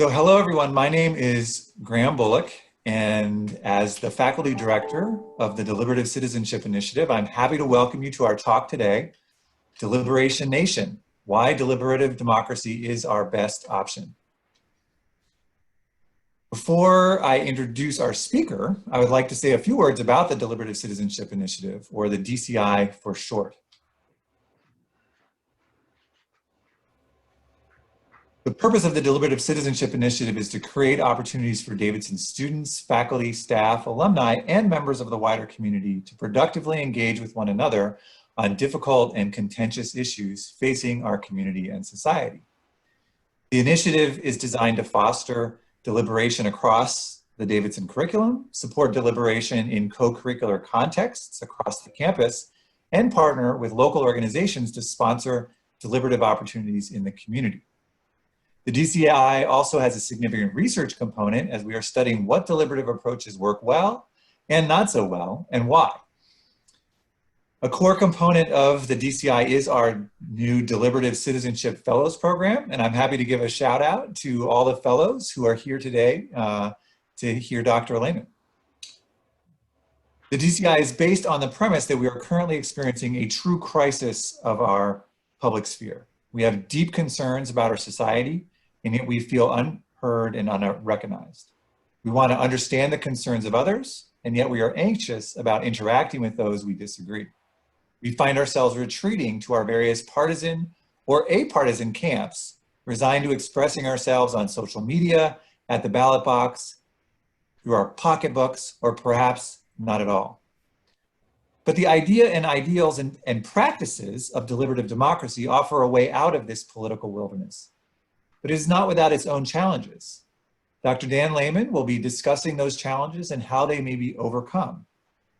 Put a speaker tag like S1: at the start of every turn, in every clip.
S1: So hello everyone, my name is Graham Bullock, and as the faculty director of the Deliberative Citizenship Initiative, I'm happy to welcome you to our talk today, Deliberation Nation, Why Deliberative Democracy is Our Best Option. Before I introduce our speaker, I would like to say a few words about the Deliberative Citizenship Initiative, or the DCI for short. The purpose of the Deliberative Citizenship Initiative is to create opportunities for Davidson students, faculty, staff, alumni, and members of the wider community to productively engage with one another on difficult and contentious issues facing our community and society. The initiative is designed to foster deliberation across the Davidson curriculum, support deliberation in co-curricular contexts across the campus, and partner with local organizations to sponsor deliberative opportunities in the community. The DCI also has a significant research component as we are studying what deliberative approaches work well and not so well, and why. A core component of the DCI is our new Deliberative Citizenship Fellows Program, and I'm happy to give a shout out to all the fellows who are here today to hear Dr. Layman. The DCI is based on the premise that we are currently experiencing a true crisis of our public sphere. We have deep concerns about our society, and yet we feel unheard and unrecognized. We want to understand the concerns of others, and yet we are anxious about interacting with those we disagree. We find ourselves retreating to our various partisan or apartisan camps, resigned to expressing ourselves on social media, at the ballot box, through our pocketbooks, or perhaps not at all. But the idea and ideals and practices of deliberative democracy offer a way out of this political wilderness. But it is not without its own challenges. Dr. Dan Layman will be discussing those challenges and how they may be overcome,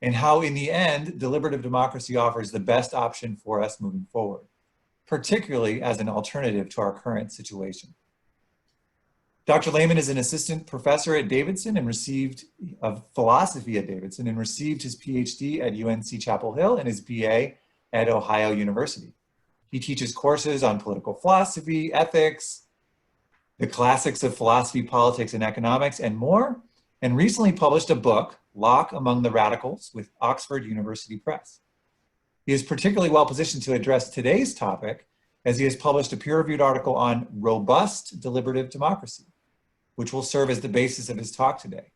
S1: and how in the end, deliberative democracy offers the best option for us moving forward, particularly as an alternative to our current situation. Dr. Layman is an assistant professor at Davidson and received of philosophy at Davidson and received his PhD at UNC Chapel Hill and his BA at Ohio University. He teaches courses on political philosophy, ethics, the classics of philosophy, politics, and economics, and more, and recently published a book, Locke Among the Radicals, with Oxford University Press. He is particularly well positioned to address today's topic, as he has published a peer-reviewed article on robust deliberative democracy, which will serve as the basis of his talk today.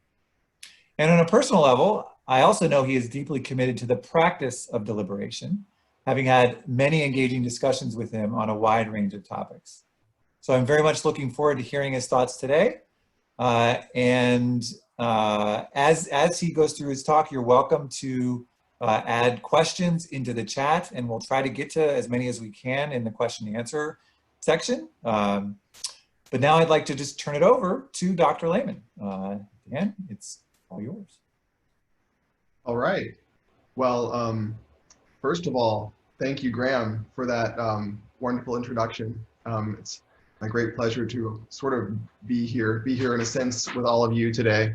S1: And on a personal level, I also know he is deeply committed to the practice of deliberation, having had many engaging discussions with him on a wide range of topics. So I'm very much looking forward to hearing his thoughts today. As he goes through his talk, you're welcome to add questions into the chat, and we'll try to get to as many as we can in the question and answer section. But now I'd like to just turn it over to Dr. Layman. Dan, it's all yours.
S2: All right. Well, first of all, thank you, Graham, for that wonderful introduction. It's a great pleasure to sort of be here in a sense with all of you today.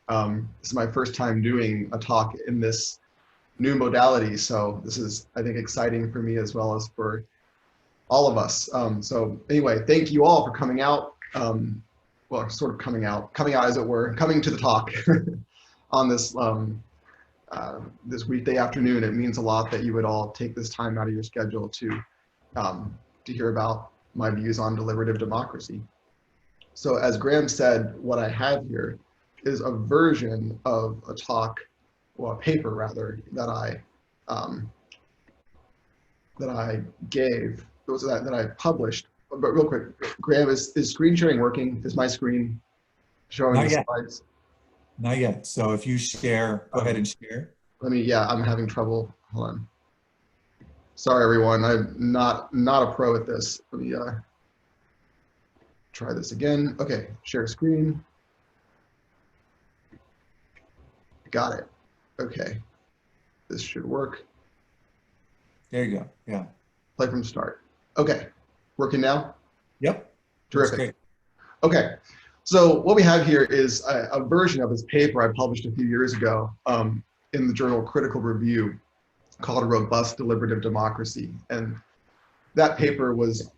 S2: This is my first time doing a talk in this new modality, so this is, I think, exciting for me as well as for all of us. So anyway, thank you all for coming out, well, sort of coming out as it were, coming to the talk on this this weekday afternoon. It means a lot that you would all take this time out of your schedule to hear about my views on deliberative democracy. So as Graham said, what I have here is a version of a talk, well, a paper rather, that I gave, that I published. But real quick, Graham, is screen sharing working? Is my screen showing the slides?
S1: Not yet. So if you share, go ahead and share.
S2: Let me, yeah, I'm having trouble. Hold on. Sorry, everyone. I'm not a pro at this. Let me try this again. Okay, share screen. Got it. Okay, this should work.
S1: There you go. Yeah.
S2: Play from start. Okay, working now?
S1: Yep.
S2: Terrific. Okay, so what we have here is a version of this paper I published a few years ago in the journal Critical Review called Robust Deliberative Democracy. And that paper was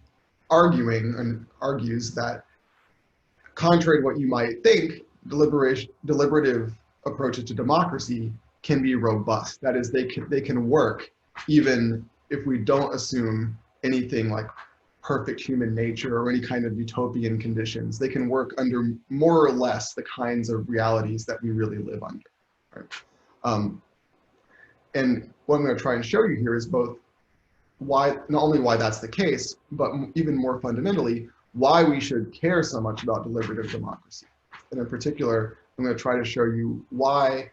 S2: arguing and argues that contrary to what you might think, deliberative approaches to democracy can be robust. That is, they can work even if we don't assume anything like perfect human nature or any kind of utopian conditions. They can work under more or less the kinds of realities that we really live under. Right? And what I'm going to try and show you here is both why, not only why that's the case, but even more fundamentally, why we should care so much about deliberative democracy. And in particular, I'm going to try to show you why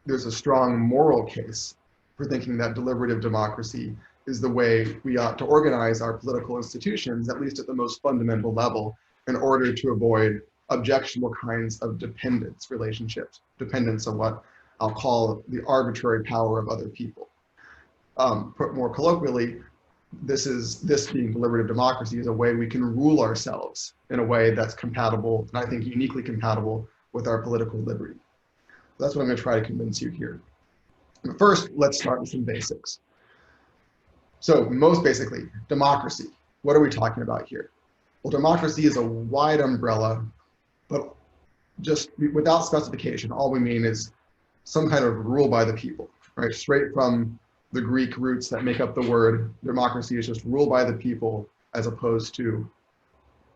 S2: there's a strong moral case for thinking that deliberative democracy is the way we ought to organize our political institutions, at least at the most fundamental level, in order to avoid objectionable kinds of dependence relationships, dependence on what I'll call the arbitrary power of other people. Put more colloquially, this being deliberative democracy is a way we can rule ourselves in a way that's compatible, and I think uniquely compatible with our political liberty. That's what I'm going to try to convince you here. But first, let's start with some basics. So most basically, democracy. What are we talking about here? Well, democracy is a wide umbrella, but just without specification, all we mean is some kind of rule by the people, right? Straight from the Greek roots that make up the word, democracy is just rule by the people as opposed to,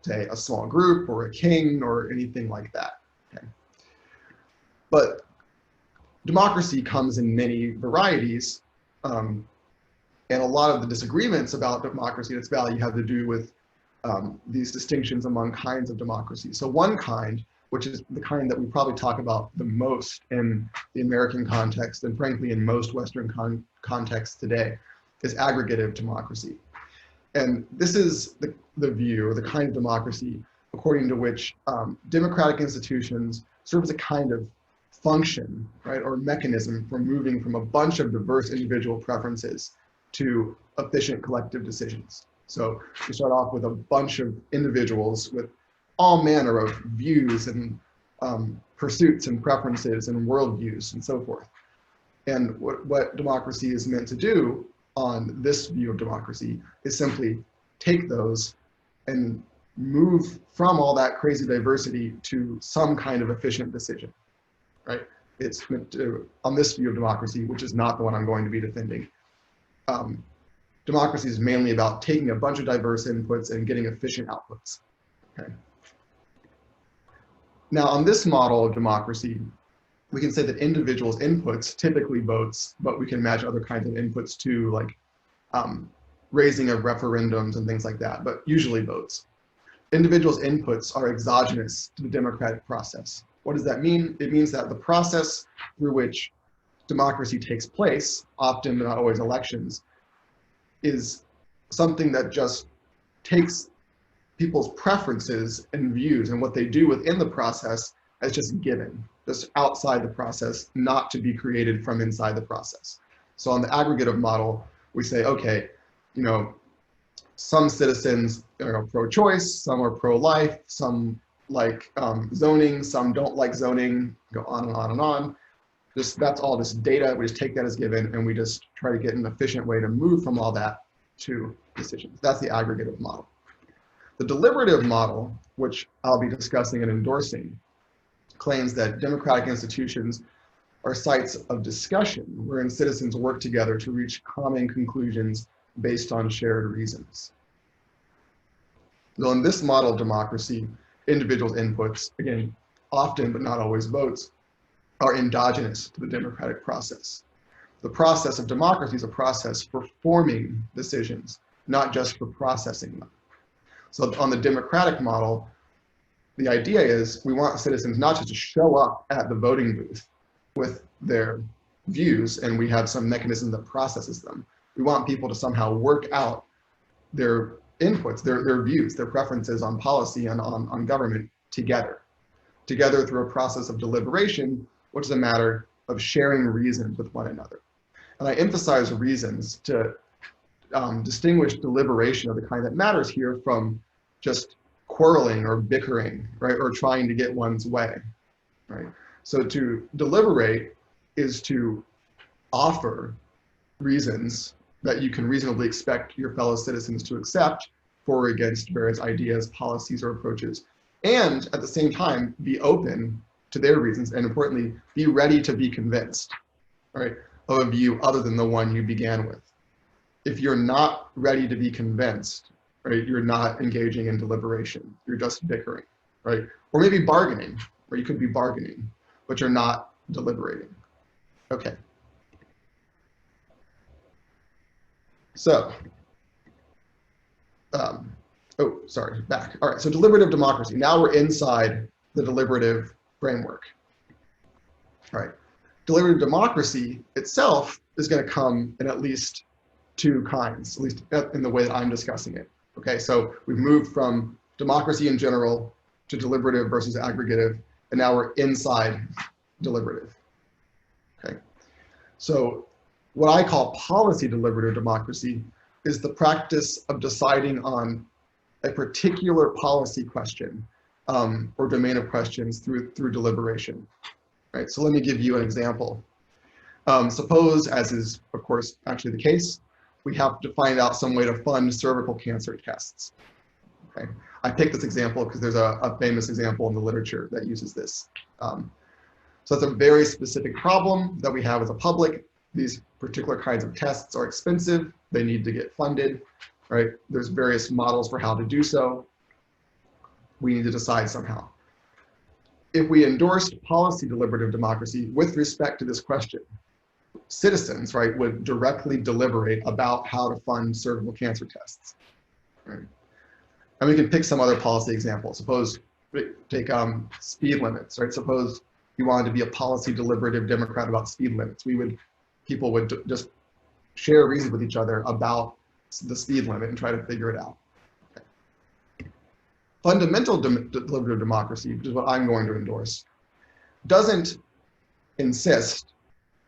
S2: say, a small group or a king or anything like that. Okay. But democracy comes in many varieties, and a lot of the disagreements about democracy and its value have to do with these distinctions among kinds of democracy. So one kind, which is the kind that we probably talk about the most in the American context, and frankly in most Western contexts today, is aggregative democracy. And this is the view, or the kind of democracy, according to which democratic institutions serve as a kind of function, right, or mechanism for moving from a bunch of diverse individual preferences to efficient collective decisions. So we start off with a bunch of individuals with all manner of views and pursuits and preferences and worldviews and so forth. And what democracy is meant to do on this view of democracy is simply take those and move from all that crazy diversity to some kind of efficient decision, right? It's meant to, on this view of democracy, which is not the one I'm going to be defending, democracy is mainly about taking a bunch of diverse inputs and getting efficient outputs, okay? Now, on this model of democracy, we can say that individuals' inputs, typically votes, but we can imagine other kinds of inputs too, like raising of referendums and things like that, but usually votes. Individuals' inputs are exogenous to the democratic process. What does that mean? It means that the process through which democracy takes place, often not always elections, is something that just takes people's preferences and views and what they do within the process as just given, just outside the process, not to be created from inside the process. So on the aggregative model, we say, okay, you know, some citizens are pro-choice, some are pro-life, some like zoning, some don't like zoning, go on and on and on. That's all just data. We just take that as given and we just try to get an efficient way to move from all that to decisions. That's the aggregative model. The deliberative model, which I'll be discussing and endorsing, claims that democratic institutions are sites of discussion wherein citizens work together to reach common conclusions based on shared reasons. So in this model of democracy, individuals' inputs, again, often but not always votes, are endogenous to the democratic process. The process of democracy is a process for forming decisions, not just for processing them. So on the democratic model, the idea is we want citizens not just to show up at the voting booth with their views and we have some mechanism that processes them. We want people to somehow work out their inputs, their views, their preferences on policy and on government together through a process of deliberation, which is a matter of sharing reasons with one another. And I emphasize reasons to distinguish deliberation of the kind that matters here from just quarreling or bickering, right, or trying to get one's way, right? So to deliberate is to offer reasons that you can reasonably expect your fellow citizens to accept for or against various ideas, policies, or approaches and at the same time, be open to their reasons, and importantly, be ready to be convinced, right, of a view other than the one you began with. If you're not ready to be convinced, right, you're not engaging in deliberation. You're just bickering, right? Or maybe bargaining, or you could be bargaining, but you're not deliberating. Okay. So, oh, sorry, back. All right, so deliberative democracy. Now we're inside the deliberative framework. All right. Deliberative democracy itself is going to come in at least two kinds, at least in the way that I'm discussing it. Okay, so we've moved from democracy in general to deliberative versus aggregative, and now we're inside deliberative. Okay, so what I call policy deliberative democracy is the practice of deciding on a particular policy question or domain of questions through deliberation. Right, so let me give you an example. Suppose, as is of course actually the case, we have to find out some way to fund cervical cancer tests. Okay, I picked this example because there's a famous example in the literature that uses this. So it's a very specific problem that we have as a public. These particular kinds of tests are expensive. They need to get funded, right? There's various models for how to do so. We need to decide somehow. If we endorsed policy deliberative democracy with respect to this question, citizens, right, would directly deliberate about how to fund cervical cancer tests, right? And we can pick some other policy examples. Suppose take speed limits, right? Suppose you wanted to be a policy deliberative Democrat about speed limits. People would just share reasons with each other about the speed limit and try to figure it out. Okay. Fundamental deliberative democracy, which is what I'm going to endorse, doesn't insist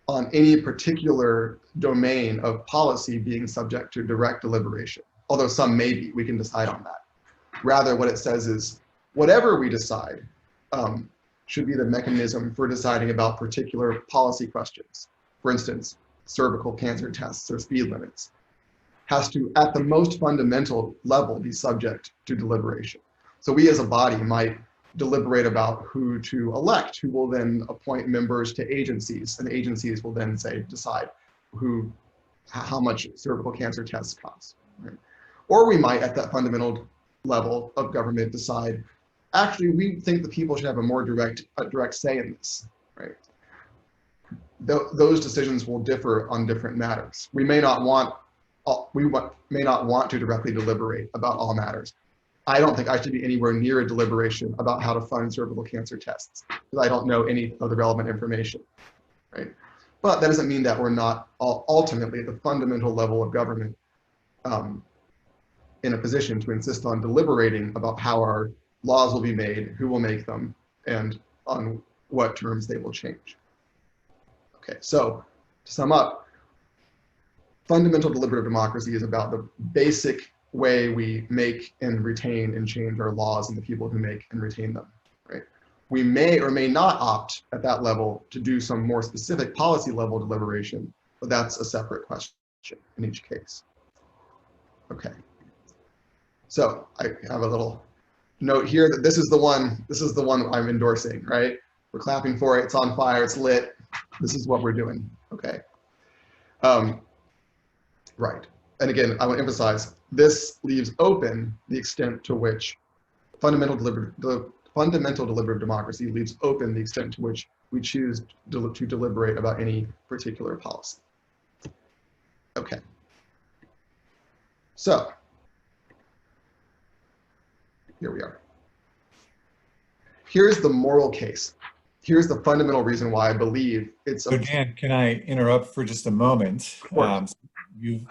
S2: on any particular domain of policy being subject to direct deliberation, although some may be, we can decide on that. Rather, what it says is, whatever we decide should be the mechanism for deciding about particular policy questions. For instance, cervical cancer tests or speed limits has to, at the most fundamental level, be subject to deliberation. So we as a body might deliberate about who to elect, who will then appoint members to agencies, and agencies will then decide how much cervical cancer tests cost. Right? Or we might, at that fundamental level of government, decide, actually, we think the people should have a more direct say in this. Right? Those decisions will differ on different matters. We may not want to directly deliberate about all matters. I don't think I should be anywhere near a deliberation about how to fund cervical cancer tests because I don't know any of the relevant information, right? But that doesn't mean that we're not ultimately at the fundamental level of government in a position to insist on deliberating about how our laws will be made, who will make them, and on what terms they will change. Okay, so to sum up, fundamental deliberative democracy is about the basic way we make and retain and change our laws and the people who make and retain them, right? We may or may not opt at that level to do some more specific policy level deliberation, but that's a separate question in each case. Okay. So I have a little note here that this is the one I'm endorsing, right? We're clapping for it, it's on fire, it's lit. This is what we're doing, okay? Right. And again, I want to emphasize, this leaves open the extent to which fundamental deliberative democracy leaves open the extent to which we choose to deliberate about any particular policy. Okay. So, here we are. Here's the moral case. Here's the fundamental reason why I believe it's.
S1: So Dan, can I interrupt for just a moment? You've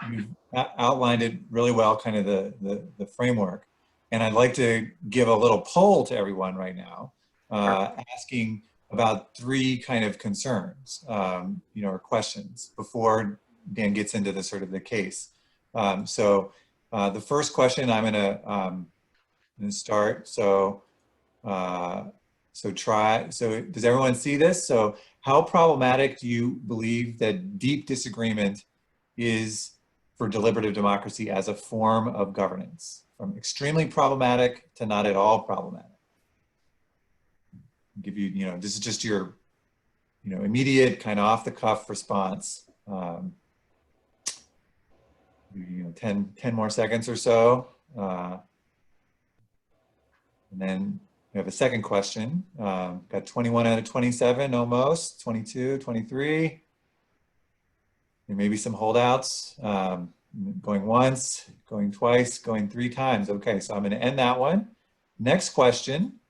S1: outlined it really well, kind of the framework. And I'd like to give a little poll to everyone right now, asking about three kind of concerns, or questions before Dan gets into the sort of the case. So the first question I'm gonna start. So does everyone see this? So how problematic do you believe that deep disagreement is for deliberative democracy as a form of governance, from extremely problematic to not at all problematic? give you, this is just your, immediate kind of off the cuff response. 10 more seconds or so. And then we have a second question. Got 21 out of 27, almost, 22, 23. There may be some holdouts. Going once, going twice, going 3 times. Okay, so I'm going to end that one. Next question,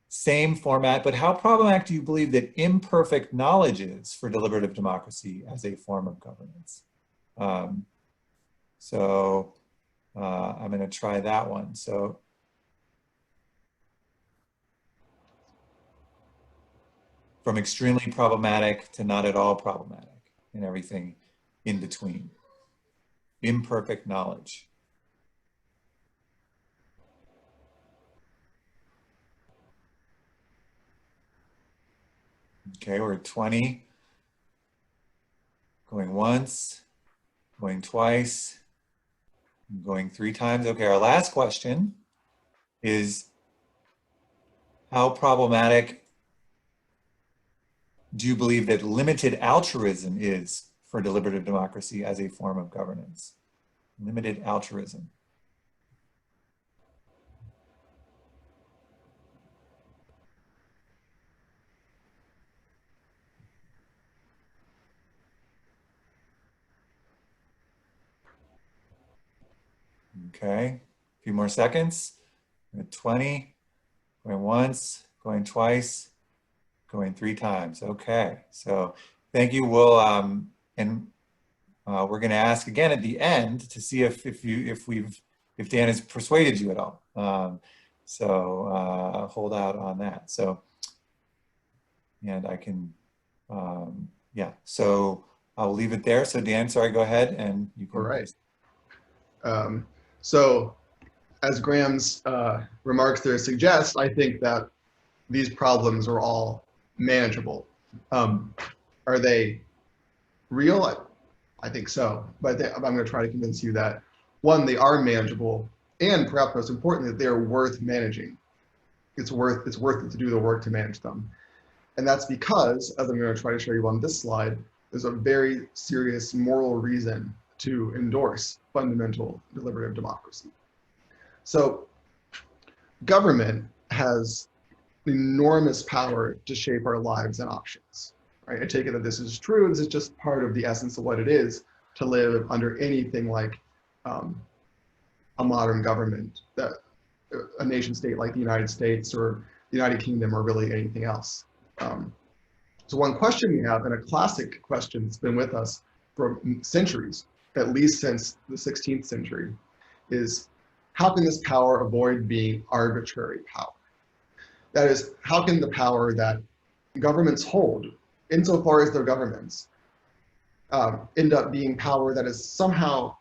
S1: same format, but how problematic do you believe that imperfect knowledge is for deliberative democracy as a form of governance? I'm going to try that one. So from extremely problematic to not at all problematic and everything in between. Imperfect knowledge. Okay, we're at 20. Going once, going twice, going 3 times. Okay, our last question is, how problematic do you believe that limited altruism is for deliberative democracy as a form of governance? Limited altruism. Okay, a few more seconds. 20, going once, going twice, going 3 times. Okay, so thank you. We'll we're going to ask again at the end to see if Dan has persuaded you at all. Hold out on that. So, and I can, yeah. So I'll leave it there. So Dan, sorry, go ahead and you can.
S2: All right. So as Graham's remarks there suggest, I think that these problems are all manageable. Are they real? I think so, but I'm going to try to convince you that, one, they are manageable, and perhaps most importantly, that they're worth managing. It's worth it to do the work to manage them. And that's because, as I'm going to try to show you on this slide, there's a very serious moral reason to endorse fundamental deliberative democracy. So government has enormous power to shape our lives and options. Right? I take it that this is true. This is just part of the essence of what it is to live under anything like a modern government, that a nation state like the United States or the United Kingdom or really anything else. So one question we have, and a classic question that's been with us for centuries, at least since the 16th century, is how can this power avoid being arbitrary power? That is, how can the power that governments hold, insofar as they're governments, end up being power that is somehow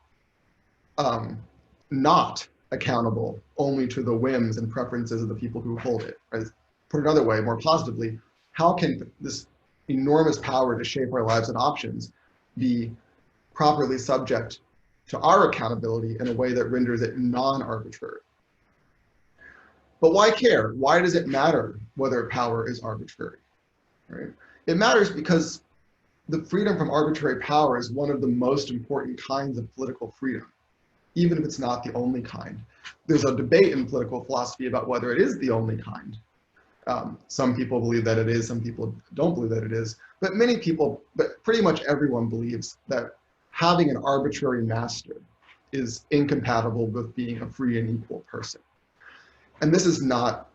S2: not accountable only to the whims and preferences of the people who hold it? Right? Put another way, more positively, how can this enormous power to shape our lives and options be properly subject to our accountability in a way that renders it non-arbitrary? But why care? Why does it matter whether power is arbitrary? Right? It matters because the freedom from arbitrary power is one of the most important kinds of political freedom, even if it's not the only kind. There's a debate in political philosophy about whether it is the only kind. Some people believe that it is, some people don't believe that it is, but many people, but pretty much everyone believes that having an arbitrary master is incompatible with being a free and equal person. And this is not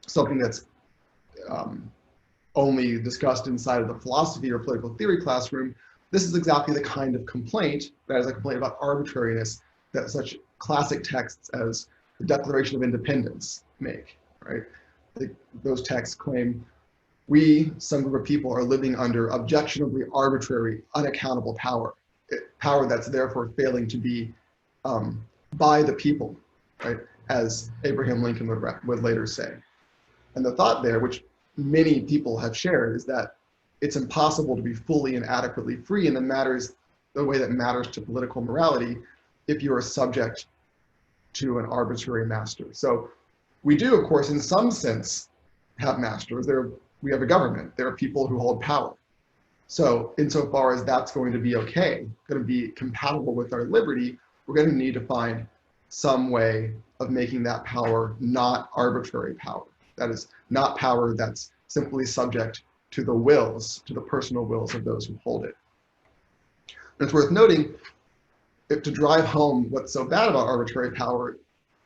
S2: something that's only discussed inside of the philosophy or political theory classroom. This is exactly the kind of complaint that is a complaint about arbitrariness that such classic texts as the Declaration of Independence make, right? Those texts claim, we, some group of people, are living under objectionably arbitrary, unaccountable power, power that's therefore failing to be by the people, right? As Abraham Lincoln would later say. And the thought there, which many people have shared, is that it's impossible to be fully and adequately free in the way that matters to political morality if you are subject to an arbitrary master. So we do, of course, in some sense, have masters. We have a government. There are people who hold power. So insofar as that's going to be okay, going to be compatible with our liberty, we're going to need to find some way of making that power not arbitrary power. That is not power that's simply subject to the wills, to the personal wills of those who hold it. And it's worth noting, if to drive home what's so bad about arbitrary power,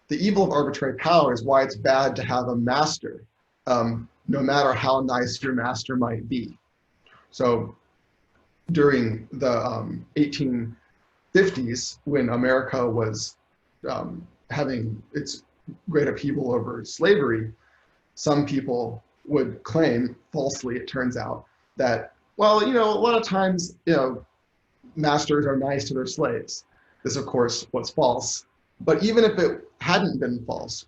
S2: the evil of arbitrary power is why it's bad to have a master, no matter how nice your master might be. So during the 1850s, when America was having its great upheaval over slavery, some people would claim, falsely it turns out, that, well, a lot of times, masters are nice to their slaves. This, of course, was false. But even if it hadn't been false,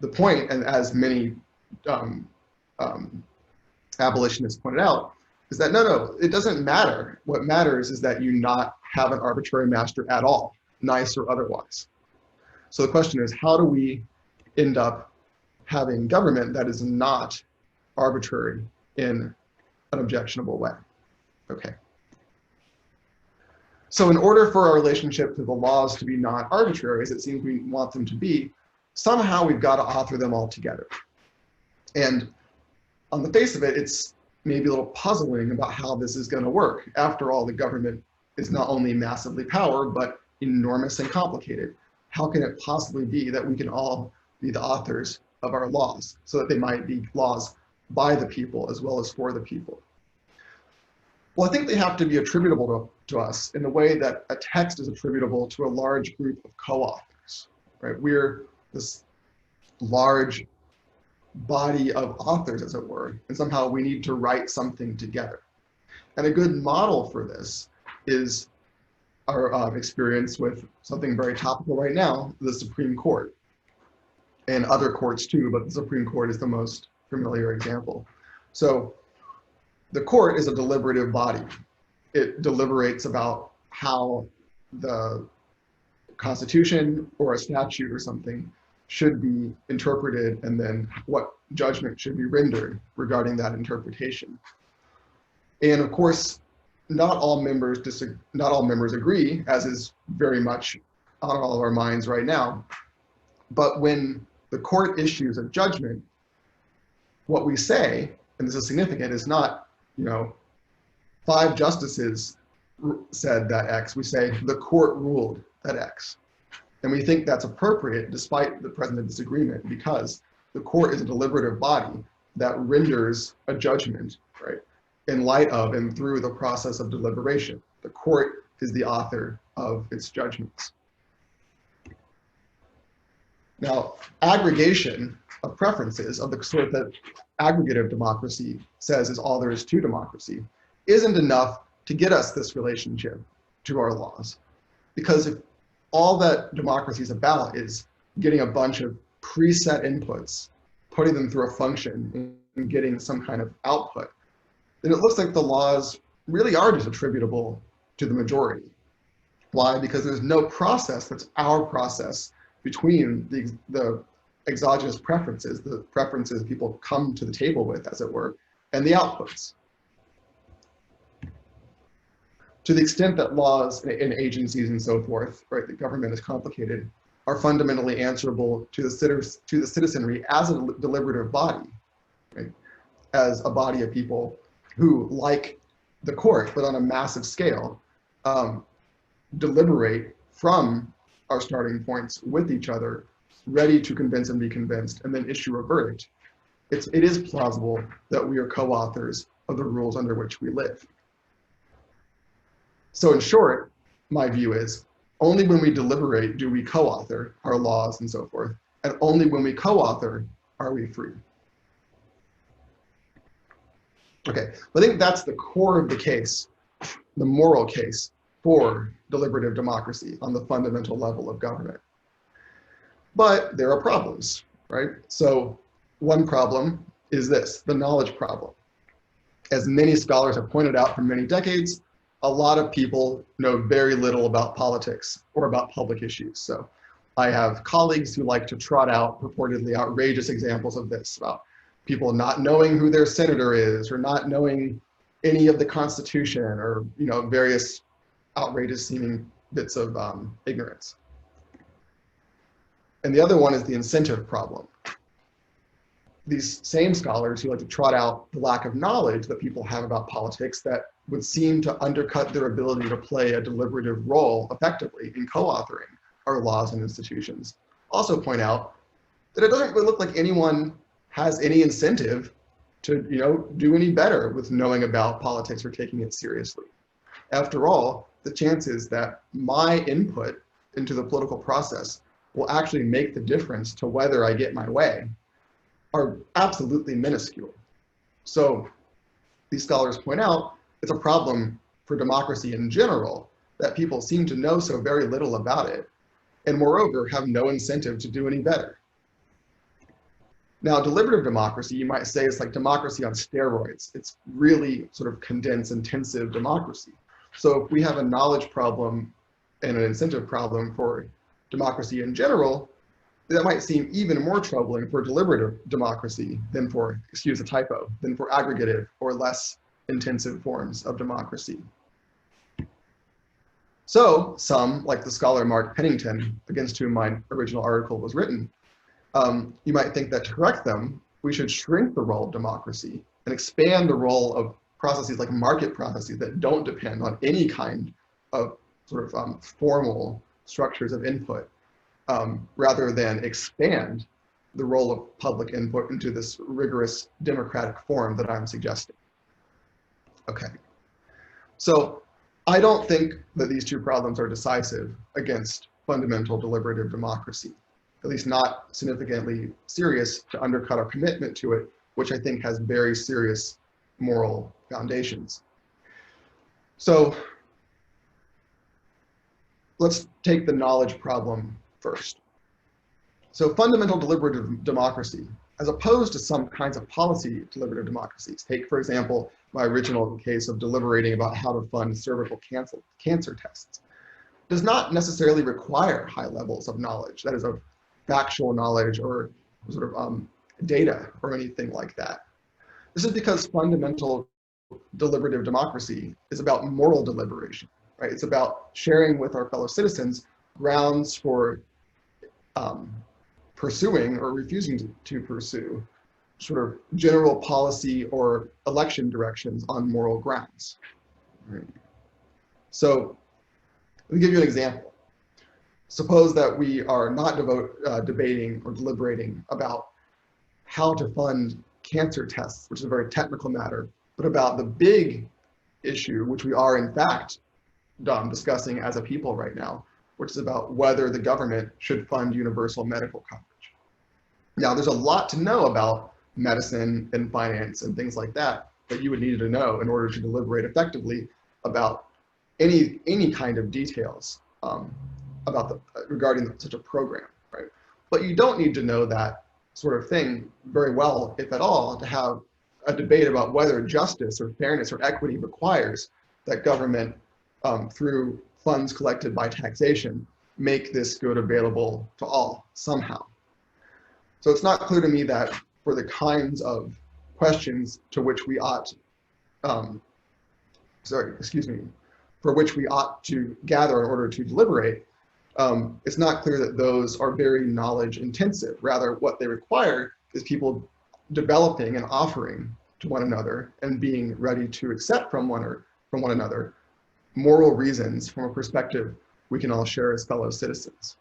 S2: the point, and as many abolitionists pointed out, is that no, it doesn't matter. What matters is that you not have an arbitrary master at all, nice or otherwise. So the question is, how do we end up having government that is not arbitrary in an objectionable way? Okay. So in order for our relationship to the laws to be not arbitrary, as it seems we want them to be, somehow we've got to author them all together. And on the face of it, it's maybe a little puzzling about how this is going to work. After all, the government is not only massively power, but enormous and complicated. How can it possibly be that we can all be the authors of our laws, so that they might be laws by the people as well as for the people? Well, I think they have to be attributable to us in the way that a text is attributable to a large group of co-authors, right? We're this large body of authors, as it were, and somehow we need to write something together. And a good model for this is our experience with something very topical right now, the Supreme Court, and other courts too, but the Supreme Court is the most familiar example. So the court is a deliberative body. It deliberates about how the Constitution or a statute or something should be interpreted, and then what judgment should be rendered regarding that interpretation. And of course, not all members agree, as is very much on all of our minds right now. But when the court issues a judgment, what we say, and this is significant, is not, 5 justices said that X. We say the court ruled that X. And we think that's appropriate despite the present disagreement, because the court is a deliberative body that renders a judgment, right, in light of and through the process of deliberation. The court is the author of its judgments. Now, aggregation of preferences of the sort that aggregative democracy says is all there is to democracy isn't enough to get us this relationship to our laws. Because if all that democracy is about is getting a bunch of preset inputs, putting them through a function, and getting some kind of output, then it looks like the laws really are just attributable to the majority. Why? Because there's no process that's our process between the exogenous preferences, the preferences people come to the table with, as it were, and the outputs. To the extent that laws and agencies and so forth, right, the government is complicated, are fundamentally answerable to the citizenry as a deliberative body, right, as a body of people who, like the court, but on a massive scale, deliberate from our starting points with each other, ready to convince and be convinced, and then issue a verdict. It is plausible that we are co-authors of the rules under which we live. So in short, my view is, only when we deliberate do we co-author our laws and so forth, and only when we co-author are we free. Okay, I think that's the core of the case, the moral case for deliberative democracy on the fundamental level of government. But there are problems, right? So one problem is this, the knowledge problem. As many scholars have pointed out for many decades, a lot of people know very little about politics or about public issues. So I have colleagues who like to trot out purportedly outrageous examples of this, about people not knowing who their senator is, or not knowing any of the Constitution, or various outrageous seeming bits of ignorance. And the other one is the incentive problem. These same scholars who like to trot out the lack of knowledge that people have about politics that would seem to undercut their ability to play a deliberative role effectively in co-authoring our laws and institutions also point out that it doesn't really look like anyone has any incentive to do any better with knowing about politics or taking it seriously. After all, the chances that my input into the political process will actually make the difference to whether I get my way are absolutely minuscule. So these scholars point out it's a problem for democracy in general that people seem to know so very little about it, and moreover have no incentive to do any better. Now, deliberative democracy, you might say, is like democracy on steroids. It's really sort of condensed, intensive democracy. So if we have a knowledge problem and an incentive problem for democracy in general, that might seem even more troubling for deliberative democracy than for, excuse the typo, than for aggregative or less intensive forms of democracy. So some, like the scholar Mark Pennington, against whom my original article was written, you might think that to correct them, we should shrink the role of democracy and expand the role of processes like market processes that don't depend on any kind of sort of formal structures of input, rather than expand the role of public input into this rigorous democratic form that I'm suggesting. Okay, so I don't think that these two problems are decisive against fundamental deliberative democracy, at least not significantly serious to undercut our commitment to it, which I think has very serious moral foundations. So let's take the knowledge problem first. So fundamental deliberative democracy, as opposed to some kinds of policy deliberative democracies, take, for example, my original case of deliberating about how to fund cervical cancer tests, does not necessarily require high levels of knowledge, that is, of factual knowledge or sort of data or anything like that. This is because fundamental deliberative democracy is about moral deliberation, right? It's about sharing with our fellow citizens grounds for pursuing or refusing to pursue sort of general policy or election directions on moral grounds. Right. So let me give you an example. Suppose that we are not debating or deliberating about how to fund cancer tests, which is a very technical matter, but about the big issue, which we are in fact discussing as a people right now, which is about whether the government should fund universal medical coverage. Now, there's a lot to know about medicine and finance and things like that you would need to know in order to deliberate effectively about any kind of details regarding such a program, right? But you don't need to know that sort of thing very well, if at all, to have a debate about whether justice or fairness or equity requires that government, through funds collected by taxation, make this good available to all somehow. So it's not clear to me that for the kinds of questions to which we ought, for which we ought to gather in order to deliberate, it's not clear that those are very knowledge intensive. Rather, what they require is people developing and offering to one another and being ready to accept from one another moral reasons from a perspective we can all share as fellow citizens.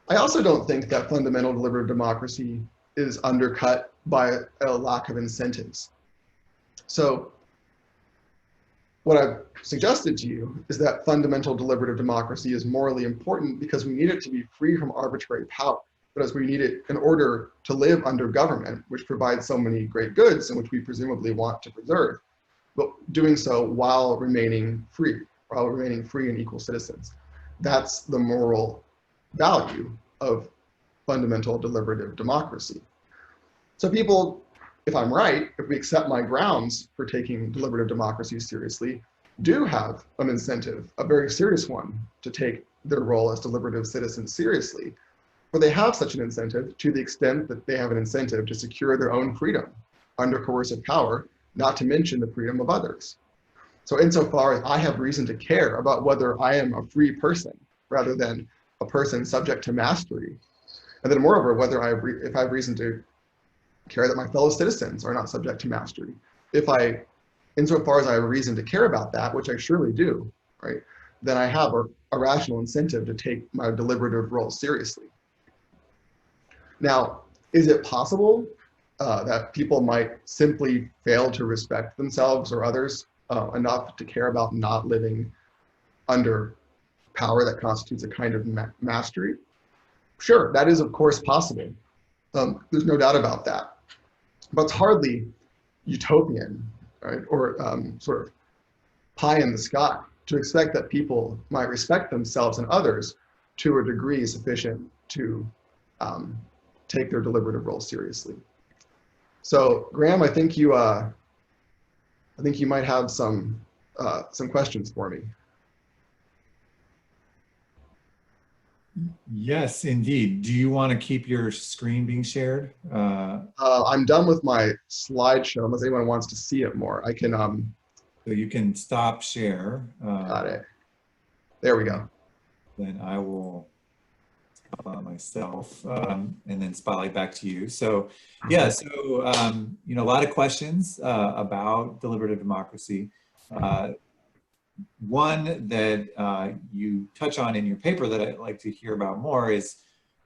S2: I also don't think that fundamental deliberative democracy is undercut by a lack of incentives. So what I've suggested to you is that fundamental deliberative democracy is morally important because we need it to be free from arbitrary power, but as we need it in order to live under government, which provides so many great goods and which we presumably want to preserve, but doing so while remaining free and equal citizens. That's the moral value of fundamental deliberative democracy. So people, if I'm right, if we accept my grounds for taking deliberative democracy seriously, do have an incentive, a very serious one, to take their role as deliberative citizens seriously, or they have such an incentive to the extent that they have an incentive to secure their own freedom under coercive power, not to mention the freedom of others. So insofar as I have reason to care about whether I am a free person rather than a person subject to mastery, and then moreover, whether if I have reason to care that my fellow citizens are not subject to mastery, insofar as I have a reason to care about that, which I surely do, right, then I have a rational incentive to take my deliberative role seriously. Now, is it possible that people might simply fail to respect themselves or others enough to care about not living under power that constitutes a kind of mastery? Sure, that is of course possible. There's no doubt about that. But it's hardly utopian, right, or sort of pie in the sky to expect that people might respect themselves and others to a degree sufficient to take their deliberative role seriously. So, Graham, I think you might have some questions for me.
S1: Yes, indeed. Do you want to keep your screen being shared?
S2: I'm done with my slideshow unless anyone wants to see it more. I can.
S1: So you can stop share.
S2: Got it. There we go.
S1: Then I will spotlight myself and then spotlight back to you. So yeah, so you know, a lot of questions about deliberative democracy. One that you touch on in your paper that I'd like to hear about more is,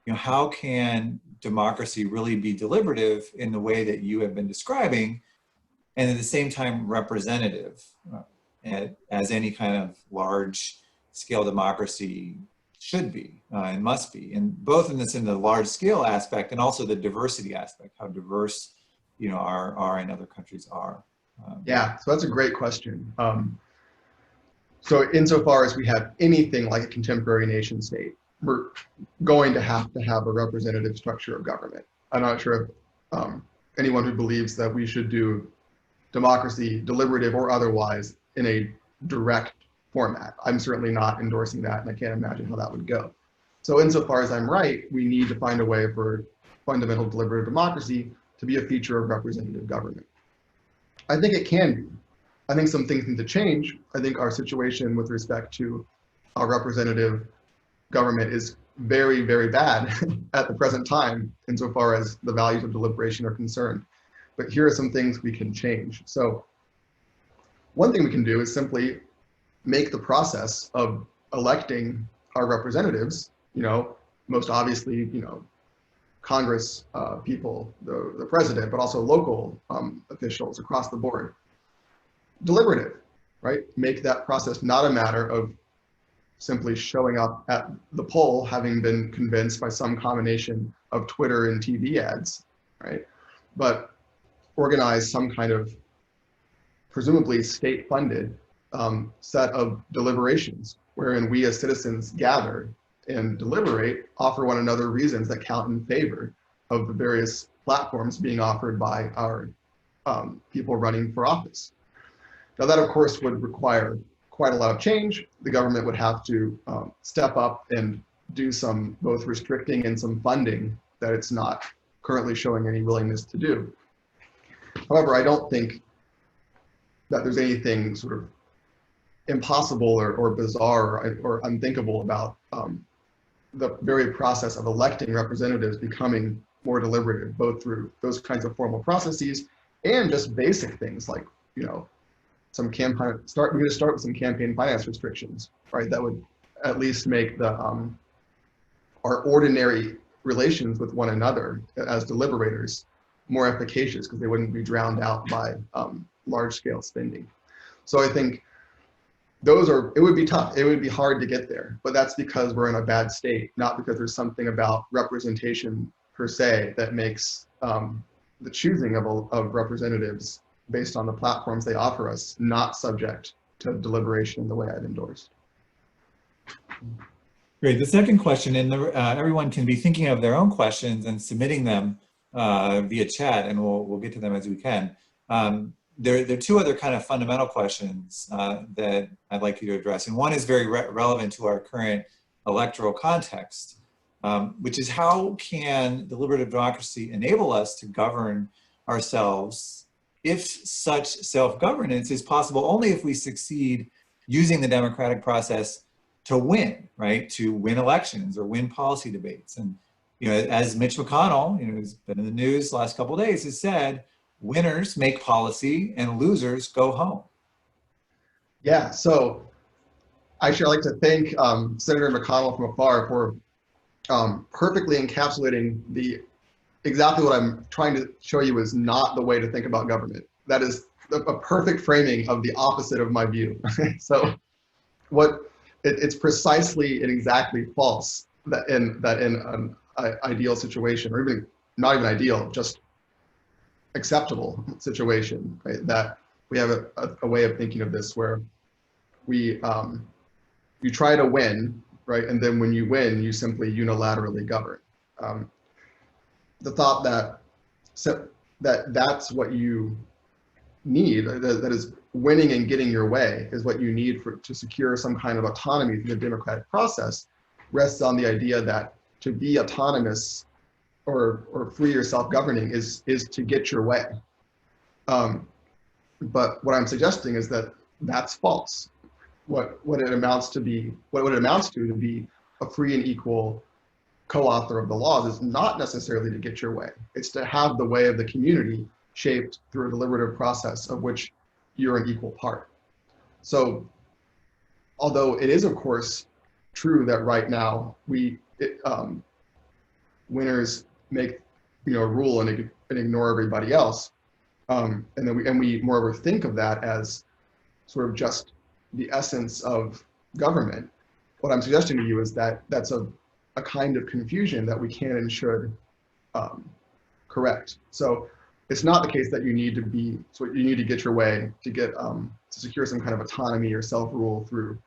S1: you know, how can democracy really be deliberative in the way that you have been describing, and at the same time representative, as any kind of large scale democracy should be and must be, and both in the large scale aspect and also the diversity aspect, how diverse, you know, our and other countries are.
S2: Yeah, so that's a great question. So insofar as we have anything like a contemporary nation state, we're going to have a representative structure of government. I'm not sure if anyone who believes that we should do democracy, deliberative or otherwise, in a direct format. I'm certainly not endorsing that, and I can't imagine how that would go. So insofar as I'm right, we need to find a way for fundamental deliberative democracy to be a feature of representative government. I think it can be. I think some things need to change. I think our situation with respect to our representative government is very, very bad at the present time, insofar as the values of deliberation are concerned. But here are some things we can change. So one thing we can do is simply make the process of electing our representatives, you know, most obviously, you know, Congress people, the president, but also local officials across the board, deliberative, right? Make that process not a matter of simply showing up at the poll, having been convinced by some combination of Twitter and TV ads, right? But organize some kind of presumably state-funded set of deliberations wherein we as citizens gather and deliberate, offer one another reasons that count in favor of the various platforms being offered by our people running for office. Now that of course would require quite a lot of change. The government would have to step up and do some both restricting and some funding that it's not currently showing any willingness to do. However, I don't think that there's anything sort of impossible or bizarre or unthinkable about the very process of electing representatives becoming more deliberative, both through those kinds of formal processes and just basic things like, you know, some campaign, we're going to start with some campaign finance restrictions, right? That would at least make the our ordinary relations with one another as deliberators more efficacious, because they wouldn't be drowned out by large-scale spending. So I think it would be tough. It would be hard to get there, but that's because we're in a bad state, not because there's something about representation per se that makes the choosing of representatives based on the platforms they offer us not subject to deliberation in the way I've endorsed.
S1: Great. The second question, and everyone can be thinking of their own questions and submitting them via chat, and we'll get to them as we can. There are two other kind of fundamental questions that I'd like you to address, and one is very relevant to our current electoral context, which is how can deliberative democracy enable us to govern ourselves if such self-governance is possible only if we succeed using the democratic process to win, right? To win elections or win policy debates. And, as Mitch McConnell, who's been in the news the last couple of days, has said, winners make policy and losers go home.
S2: Yeah, so I should like to thank Senator McConnell from afar for perfectly encapsulating exactly what I'm trying to show you is not the way to think about government. That is a perfect framing of the opposite of my view. So it's precisely and exactly false that in an ideal situation, or even not even ideal, just acceptable situation, right? That we have a way of thinking of this where you try to win, right? And then when you win, you simply unilaterally govern. The thought that's what you need, that is winning and getting your way is what you need to secure some kind of autonomy through the democratic process, rests on the idea that to be autonomous or free or self-governing is to get your way. But what I'm suggesting is that that's false. What it amounts to be a free and equal co-author of the laws is not necessarily to get your way. It's to have the way of the community shaped through a deliberative process of which you're an equal part. So although it is of course true that right now winners make a rule and ignore everybody else, and we moreover think of that as sort of just the essence of government. What I'm suggesting to you is that that's a kind of confusion that we can and should correct. So it's not the case that you need to get your way to secure some kind of autonomy or self-rule through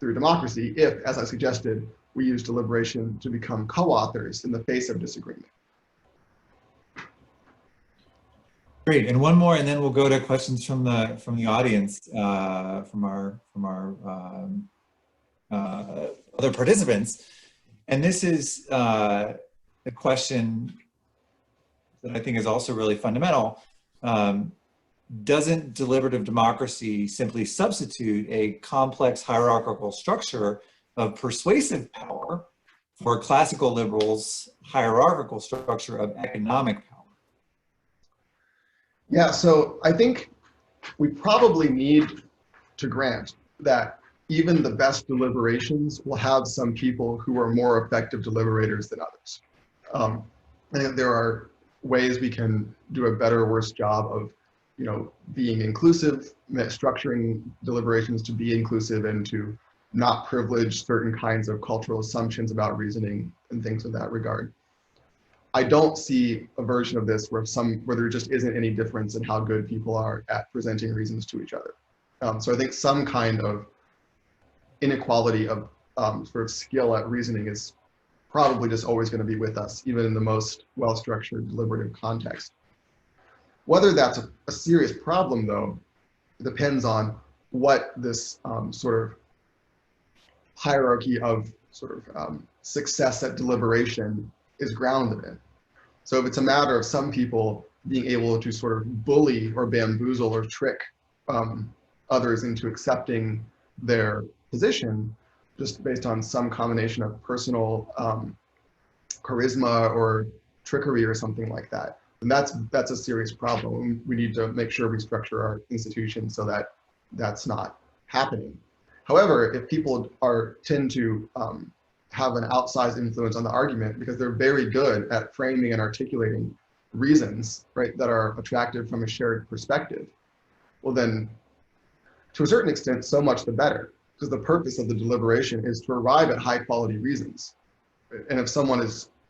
S2: democracy if, as I suggested, we use deliberation to become co-authors in the face of disagreement.
S1: Great, and one more, and then we'll go to questions from the audience, from our other participants. And this is a question that I think is also really fundamental. Doesn't deliberative democracy simply substitute a complex hierarchical structure of persuasive power for classical liberals' hierarchical structure of economic power?
S2: Yeah, so I think we probably need to grant that even the best deliberations will have some people who are more effective deliberators than others. I think there are ways we can do a better or worse job of being inclusive, structuring deliberations to be inclusive and to not privilege certain kinds of cultural assumptions about reasoning and things of that regard. I don't see a version of this where there just isn't any difference in how good people are at presenting reasons to each other. So I think some kind of inequality of sort of skill at reasoning is probably just always going to be with us, even in the most well-structured deliberative context. Whether that's a serious problem, though, depends on what this sort of hierarchy of sort of success at deliberation is grounded in. So if it's a matter of some people being able to sort of bully or bamboozle or trick others into accepting their position just based on some combination of personal charisma or trickery or something like that, and that's a serious problem. We need to make sure we structure our institutions so that that's not happening. However, if people tend to have an outsized influence on the argument because they're very good at framing and articulating reasons, right, that are attractive from a shared perspective, well then, to a certain extent, so much the better, because the purpose of the deliberation is to arrive at high quality reasons. And if someone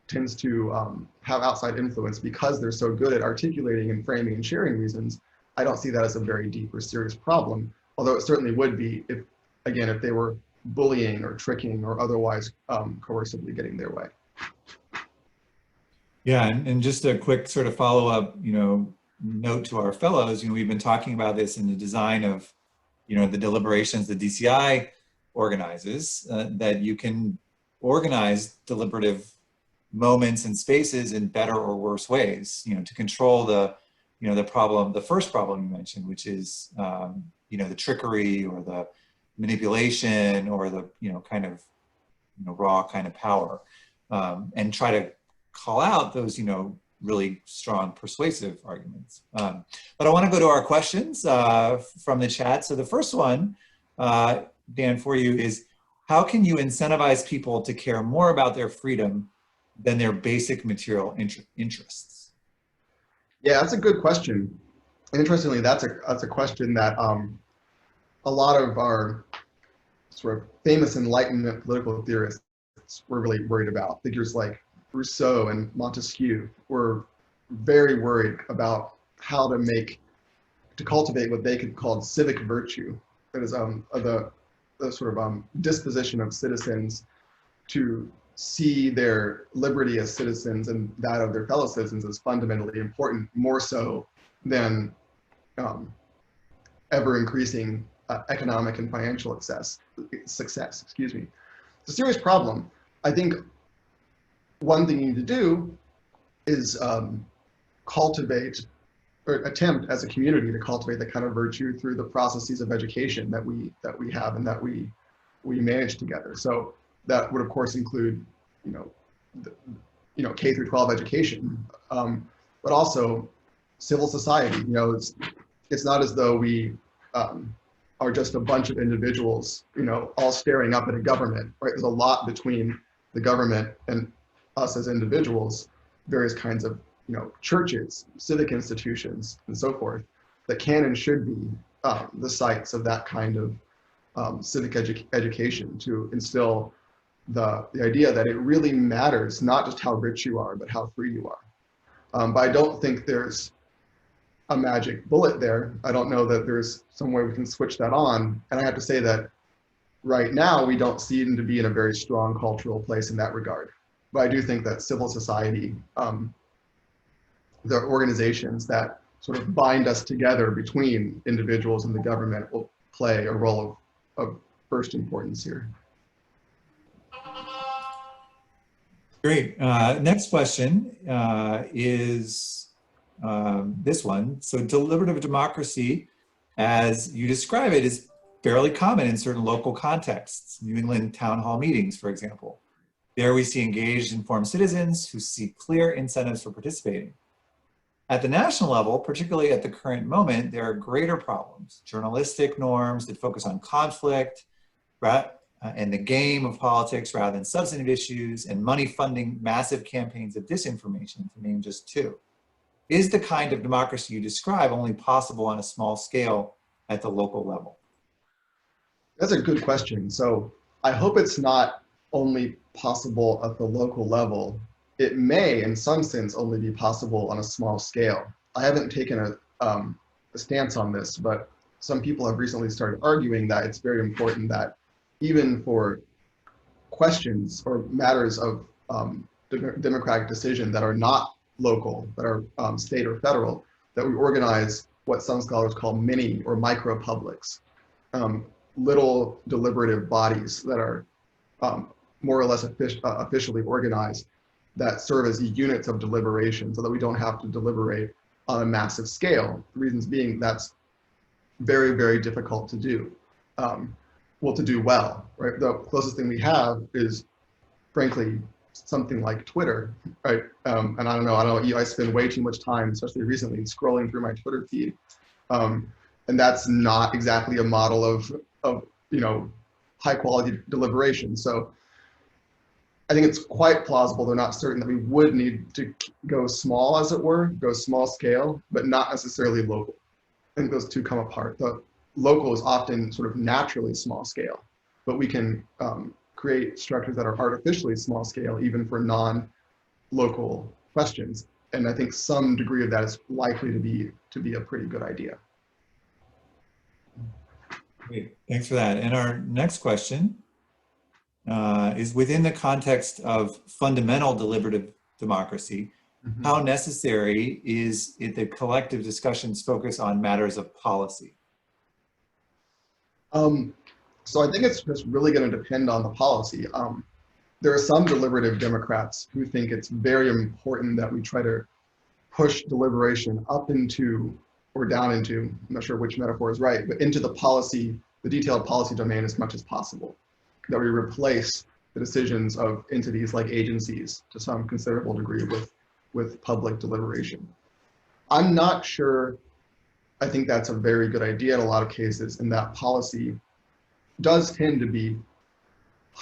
S2: tends to have outside influence because they're so good at articulating and framing and sharing reasons, I don't see that as a very deep or serious problem, although it certainly would be if they were bullying or tricking or otherwise coercively getting their way.
S1: Yeah, and just a quick sort of follow-up, note to our fellows, we've been talking about this in the design of, the deliberations the DCI organizes, that you can organize deliberative moments and spaces in better or worse ways, to control the first problem you mentioned, which is, the trickery or the manipulation or the, kind of, raw kind of power, and try to call out those, really strong persuasive arguments. But I want to go to our questions from the chat. So the first one, Dan, for you is, how can you incentivize people to care more about their freedom than their basic material interests?
S2: Yeah, that's a good question. And interestingly, that's a question that a lot of our sort of famous Enlightenment political theorists were really worried about. Figures like Rousseau and Montesquieu were very worried about how to cultivate what they could call civic virtue. That is the sort of disposition of citizens to see their liberty as citizens and that of their fellow citizens as fundamentally important, more so than ever increasing economic and financial success. Excuse me. It's a serious problem. I think one thing you need to do is cultivate or attempt as a community to cultivate that kind of virtue through the processes of education that we have and that we manage together. So that would of course include, K through 12 education, but also civil society. It's not as though we are just a bunch of individuals, all staring up at a government, right? There's a lot between the government and us as individuals, various kinds of, churches, civic institutions, and so forth, that can and should be the sites of that kind of civic education to instill the idea that it really matters not just how rich you are, but how free you are. But I don't think there's a magic bullet there. I don't know that there's some way we can switch that on. And I have to say that right now we don't seem to be in a very strong cultural place in that regard. But I do think that civil society, the organizations that sort of bind us together between individuals and the government will play a role of first importance here.
S1: Great. Next question is this one. So deliberative democracy, as you describe it, is fairly common in certain local contexts, New England town hall meetings, for example. There we see engaged, informed citizens who see clear incentives for participating. At the national level, particularly at the current moment, there are greater problems, journalistic norms that focus on conflict, and the game of politics rather than substantive issues, and money funding massive campaigns of disinformation, to name just two. Is the kind of democracy you describe only possible on a small scale at the local level?
S2: That's a good question. So I hope it's not only possible at the local level. It may, in some sense, only be possible on a small scale. I haven't taken a stance on this, but some people have recently started arguing that it's very important that even for questions or matters of democratic decision that are not local, that are state or federal, that we organize what some scholars call mini or micro publics, little deliberative bodies that are more or less officially organized, that serve as units of deliberation so that we don't have to deliberate on a massive scale. The reasons being that's very, very difficult to do. To do well, right? The closest thing we have is, frankly, something like Twitter, right? And I don't know, I spend way too much time, especially recently, scrolling through my Twitter feed. And that's not exactly a model of high quality deliberation. So I think it's quite plausible, though not certain, that we would need to go small, as it were, go small scale, but not necessarily local. I think those two come apart. The local is often sort of naturally small scale, but we can create structures that are artificially small scale, even for non-local questions. And I think some degree of that is likely to be a pretty good idea.
S1: Great, thanks for that. And our next question is, within the context of fundamental deliberative democracy, how necessary is it that collective discussions focus on matters of policy?
S2: So I think it's just really going to depend on the policy. there are some deliberative Democrats who think it's very important that we try to push deliberation up into or down into, I'm not sure which metaphor is right, but into the policy, the detailed policy domain as much as possible. That we replace the decisions of entities like agencies to some considerable degree with public deliberation. I'm not sure, I think that's a very good idea in a lot of cases, and that policy does tend to be,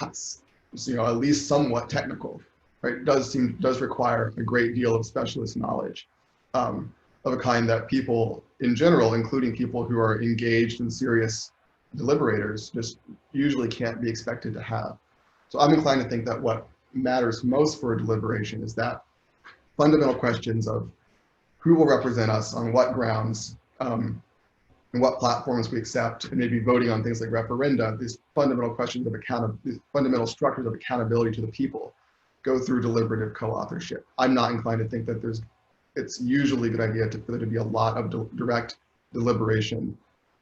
S2: at least somewhat technical, right? Does require a great deal of specialist knowledge of a kind that people in general, including people who are engaged in serious deliberators, just usually can't be expected to have. So I'm inclined to think that what matters most for a deliberation is that fundamental questions of who will represent us on what grounds, and what platforms we accept, and maybe voting on things like referenda, these fundamental questions of these fundamental structures of accountability to the people go through deliberative co-authorship. I'm not inclined to think that it's usually a good idea for there to be a lot of direct deliberation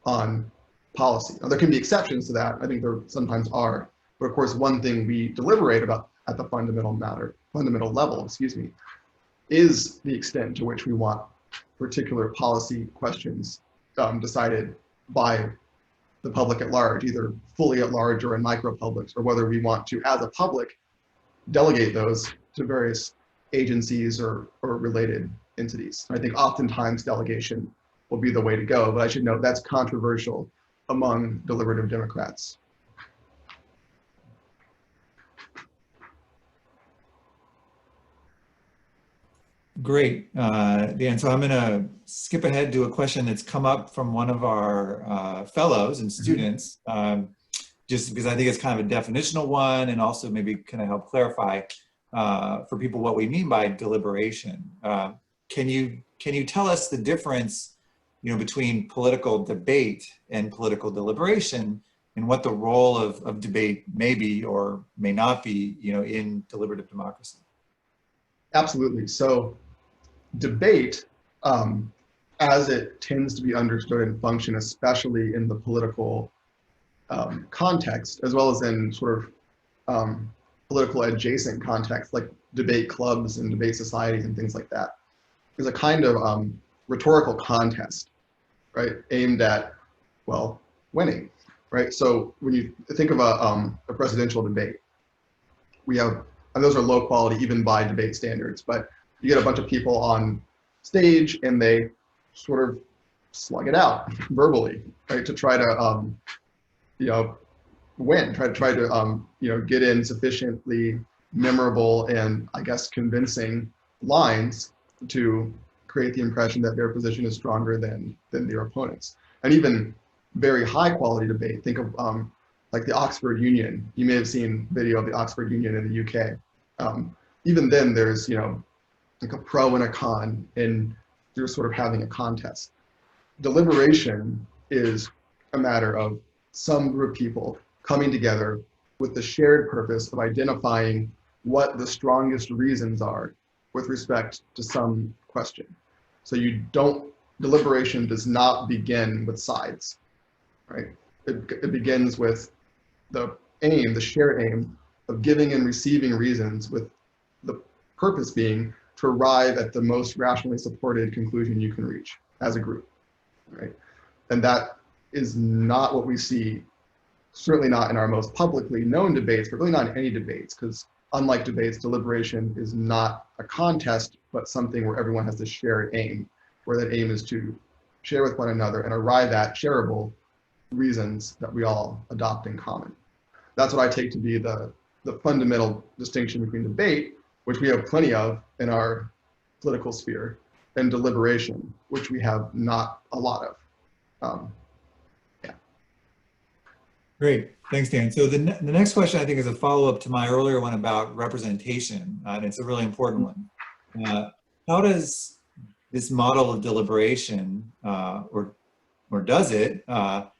S2: on policy. Now, there can be exceptions to that. I think there sometimes are. But of course, one thing we deliberate about at the fundamental level, is the extent to which we want particular policy questions decided by the public at large, either fully at large or in micro-publics, or whether we want to, as a public, delegate those to various agencies or related entities. I think oftentimes delegation will be the way to go, but I should note that's controversial among deliberative Democrats.
S1: Great, Dan. So I'm going to skip ahead to a question that's come up from one of our fellows and students, just because I think it's kind of a definitional one, and also maybe kind of help clarify for people what we mean by deliberation. Can you tell us the difference, between political debate and political deliberation, and what the role of debate may be or may not be, in deliberative democracy?
S2: Absolutely. So debate, as it tends to be understood and function, especially in the political context, as well as in sort of political adjacent context, like debate clubs and debate societies and things like that, is a kind of rhetorical contest, right? Aimed at, well, winning, right? So when you think of a presidential debate, we have, and those are low quality even by debate standards, but you get a bunch of people on stage and they sort of slug it out verbally, right? To try to, win, try to, get in sufficiently memorable and I guess convincing lines to create the impression that their position is stronger than their opponents. And even very high quality debate, think of like the Oxford Union. You may have seen video of the Oxford Union in the UK. Even then there's, like a pro and a con, and you're sort of having a contest. Deliberation is a matter of some group of people coming together with the shared purpose of identifying what the strongest reasons are with respect to some question. So deliberation does not begin with sides, right? It begins with the shared aim of giving and receiving reasons, with the purpose being to arrive at the most rationally supported conclusion you can reach as a group, right? And that is not what we see, certainly not in our most publicly known debates, but really not in any debates, because unlike debates, deliberation is not a contest, but something where everyone has this shared aim, where that aim is to share with one another and arrive at shareable reasons that we all adopt in common. That's what I take to be the fundamental distinction between debate, which we have plenty of in our political sphere, and deliberation, which we have not a lot of. Yeah.
S1: Great, thanks, Dan. So the next question I think is a follow-up to my earlier one about representation, and it's a really important one. How does this model of deliberation, or does it, account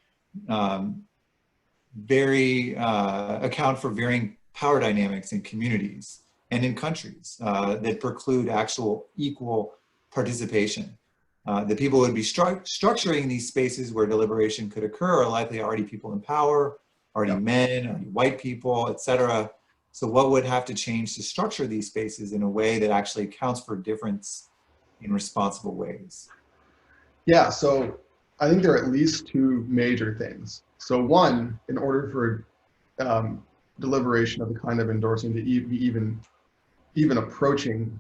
S1: for varying power dynamics in communities and in countries that preclude actual equal participation? The people who would be structuring these spaces where deliberation could occur are likely already people in power, already men, already white people, etc. So what would have to change to structure these spaces in a way that actually accounts for difference in responsible ways?
S2: Yeah, so I think there are at least two major things. So one, in order for deliberation of the kind of endorsing to be even approaching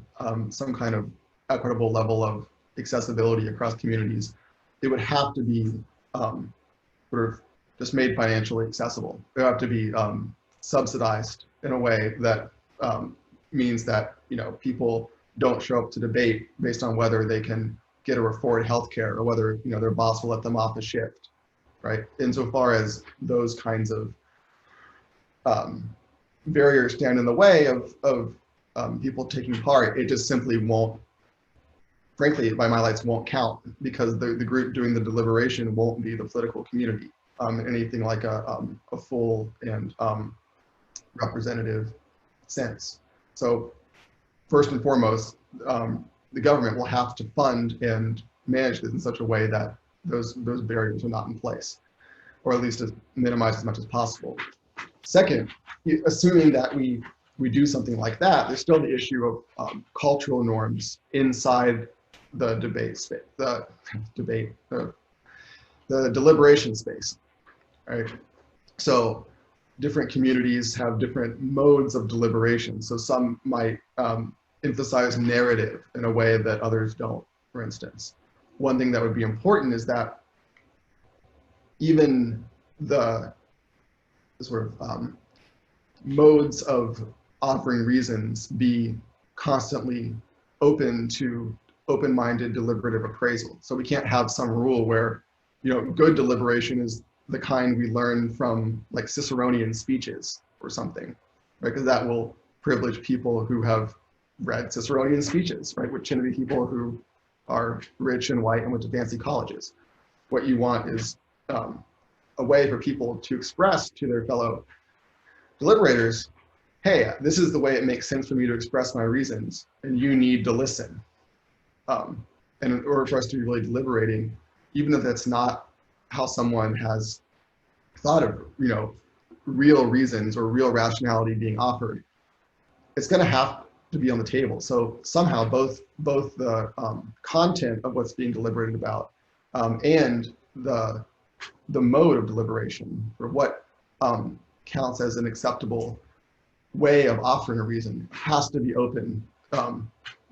S2: some kind of equitable level of accessibility across communities, it would have to be sort of just made financially accessible. It would have to be subsidized in a way that means that people don't show up to debate based on whether they can get or afford healthcare or whether their boss will let them off a shift, right? Insofar as those kinds of barriers stand in the way of people taking part, it just simply won't, frankly, by my lights, won't count, because the group doing the deliberation won't be the political community in anything like a full and representative sense. So first and foremost, the government will have to fund and manage this in such a way that those barriers are not in place, or at least minimized as much as possible. Second, assuming that we do something like that, there's still the issue of cultural norms inside the debate space, the deliberation space, right? So different communities have different modes of deliberation. So some might emphasize narrative in a way that others don't, for instance. One thing that would be important is that even the sort of modes of offering reasons be constantly open to open-minded deliberative appraisal. So we can't have some rule where, good deliberation is the kind we learn from like Ciceronian speeches or something, right? Because that will privilege people who have read Ciceronian speeches, right? Which tend to be people who are rich and white and went to fancy colleges. What you want is a way for people to express to their fellow deliberators, hey, this is the way it makes sense for me to express my reasons, and you need to listen. And in order for us to be really deliberating, even if that's not how someone has thought of, real reasons or real rationality being offered, it's going to have to be on the table. So somehow both the content of what's being deliberated about and the mode of deliberation, or what counts as an acceptable way of offering a reason, has to be open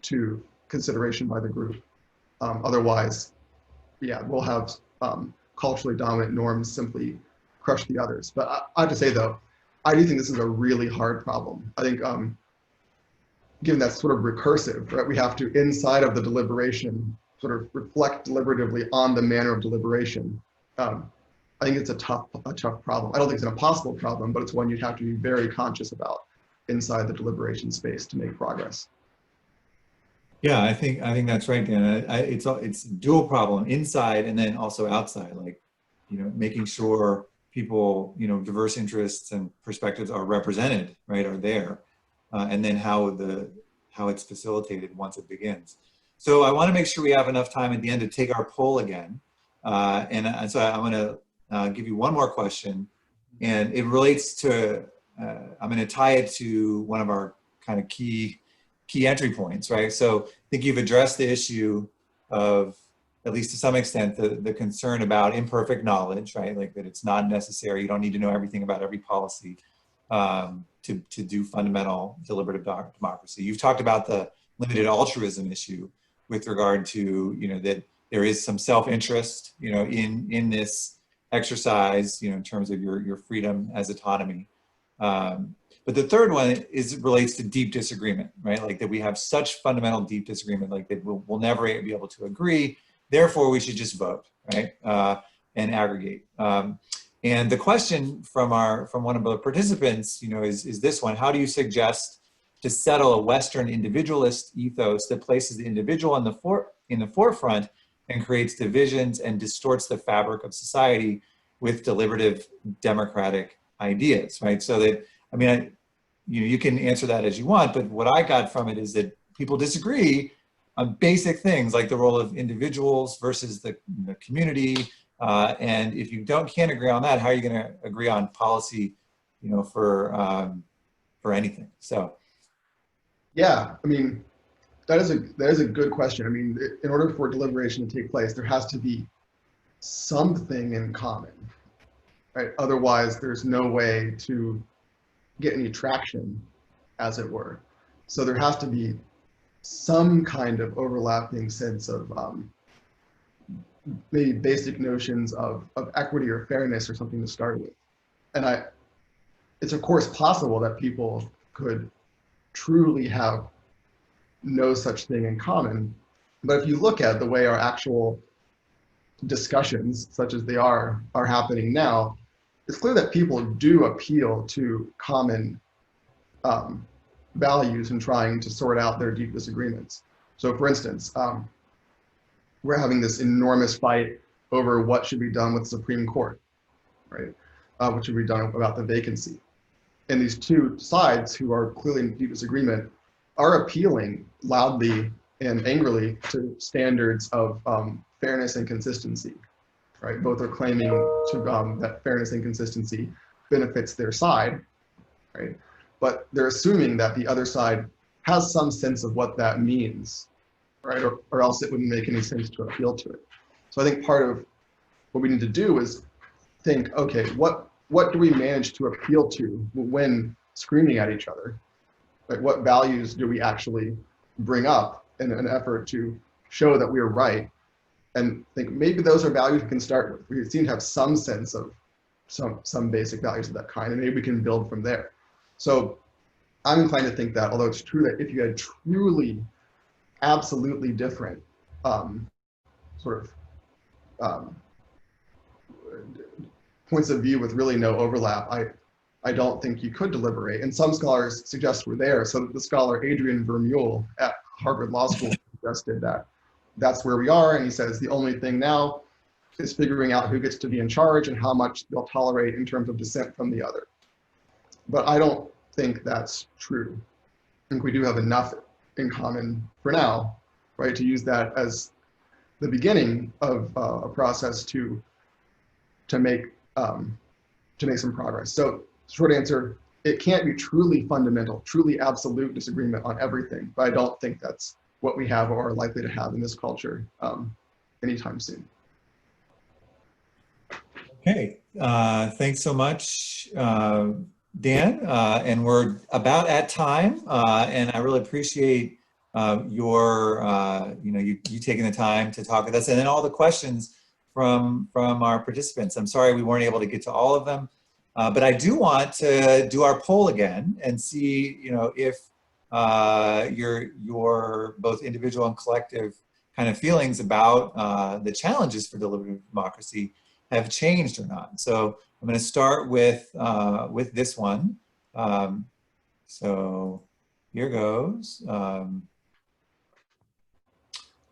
S2: to consideration by the group. Otherwise, we'll have culturally dominant norms simply crush the others. But I have to say, though, I do think this is a really hard problem. I think given that sort of recursive, right, we have to, inside of the deliberation, sort of reflect deliberatively on the manner of deliberation. I think it's a tough problem. I don't think it's an impossible problem, but it's one you'd have to be very conscious about inside the deliberation space to make progress.
S1: Yeah, I think that's right, Dan. It's a dual problem, inside and then also outside. Like, making sure people, diverse interests and perspectives are represented, right, are there, and then how it's facilitated once it begins. So I want to make sure we have enough time at the end to take our poll again, and so I'm going to give you one more question, and it relates to. I'm going to tie it to one of our kind of key entry points, right? So I think you've addressed the issue of, at least to some extent, the concern about imperfect knowledge, right? Like that it's not necessary. You don't need to know everything about every policy to do fundamental deliberative democracy. You've talked about the limited altruism issue with regard to, that there is some self-interest, in this exercise, in terms of your freedom as autonomy. But the third one relates to deep disagreement, right? Like that we have such fundamental deep disagreement, like that we'll never be able to agree. Therefore, we should just vote, right? And aggregate. And the question from one of the participants, is this one: how do you suggest to settle a Western individualist ethos that places the individual in the forefront and creates divisions and distorts the fabric of society with deliberative democratic ideas, right? So that, you can answer that as you want, but what I got from it is that people disagree on basic things like the role of individuals versus the community. And if you can't agree on that, how are you going to agree on policy, for for anything. So,
S2: yeah, I mean, that is a good question. I mean, in order for deliberation to take place, there has to be something in common, right? Otherwise, there's no way to get any traction, as it were. So there has to be some kind of overlapping sense of maybe basic notions of equity or fairness or something to start with. And it's of course possible that people could truly have no such thing in common. But if you look at the way our actual discussions, such as they are happening now, it's clear that people do appeal to common values in trying to sort out their deep disagreements. So for instance, we're having this enormous fight over what should be done with the Supreme Court, right? What should be done about the vacancy. And these two sides, who are clearly in deep disagreement, are appealing loudly and angrily to standards of fairness and consistency, right? Both are claiming that fairness and consistency benefits their side, right? But they're assuming that the other side has some sense of what that means, right? Or else it wouldn't make any sense to appeal to it. So I think part of what we need to do is think, okay, what do we manage to appeal to when screaming at each other? Like, what values do we actually bring up in an effort to show that we're right? And think maybe those are values we can start with. We seem to have some sense of some basic values of that kind, and maybe we can build from there. So I'm inclined to think that, although it's true that if you had truly, absolutely different sort of points of view with really no overlap, I don't think you could deliberate. And some scholars suggest we're there. So the scholar Adrian Vermeule at Harvard Law School suggested that that's where we are. And he says the only thing now is figuring out who gets to be in charge and how much they'll tolerate in terms of dissent from the other. But I don't think that's true. I think we do have enough in common for now, right, to use that as the beginning of a process to make some progress. So short answer, it can't be truly fundamental, truly absolute disagreement on everything, but I don't think that's what we have or are likely to have in this culture anytime soon.
S1: okay, thanks so much, Dan. And we're about at time, and I really appreciate you taking the time to talk with us, and then all the questions from our participants. I'm sorry we weren't able to get to all of them, but I do want to do our poll again and see, if your both individual and collective kind of feelings about the challenges for deliberative democracy have changed or not. So I'm going to start with this one. So here goes.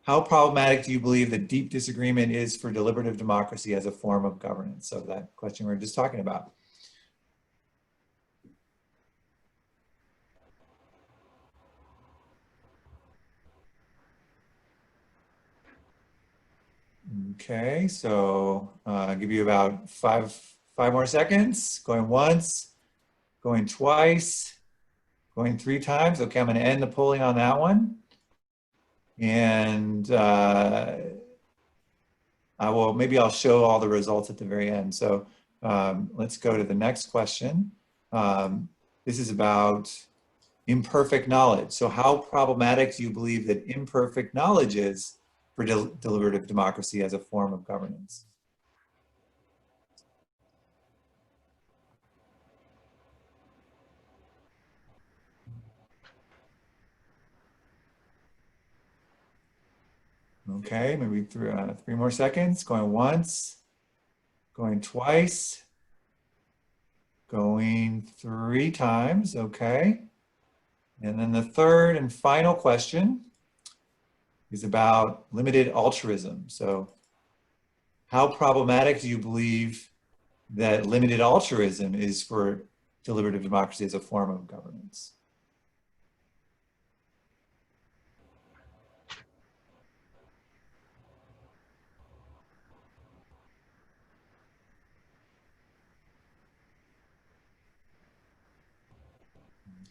S1: How problematic do you believe that deep disagreement is for deliberative democracy as a form of governance? So that question we were just talking about. Okay, so I'll give you about five more seconds. Going once, going twice, going 3 times. Okay, I'm going to end the polling on that one. And maybe I'll show all the results at the very end. So let's go to the next question. This is about imperfect knowledge. So how problematic do you believe that imperfect knowledge is for deliberative democracy as a form of governance? Okay, maybe 3 more seconds. Going once, going twice, going 3 times. Okay. And then the third and final question is about limited altruism. So how problematic do you believe that limited altruism is for deliberative democracy as a form of governance?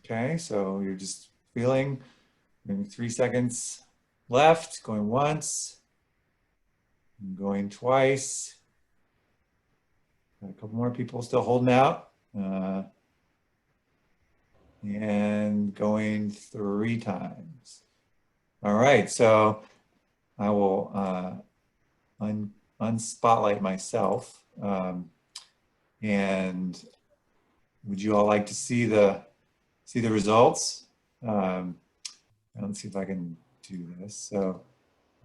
S1: Okay, so you're just feeling, maybe 3 seconds left, going once, going twice. Got a couple more people still holding out. And going 3 times. All right, so I will unspotlight myself. And would you all like to see the results? Let's see if I can do this. So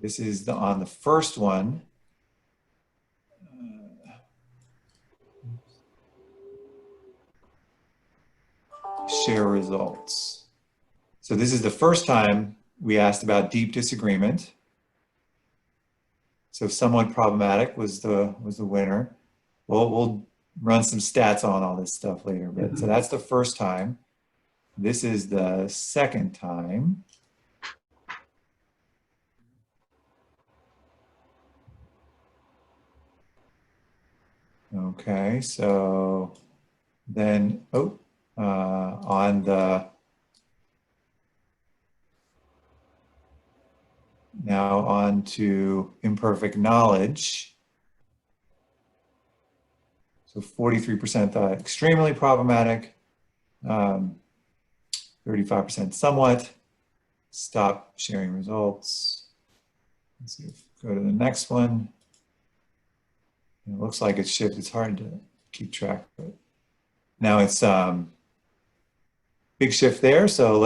S1: this is on the first one. Share results. So this is the first time we asked about deep disagreement. So somewhat problematic was the winner. We'll run some stats on all this stuff later, but so that's the first time. This is the second time. Okay, so then, on the, now on to imperfect knowledge. So 43% thought extremely problematic, 35% somewhat, stop sharing results. Let's see, go to the next one. It looks like it's shifted. It's hard to keep track of it. Now it's big shift there. So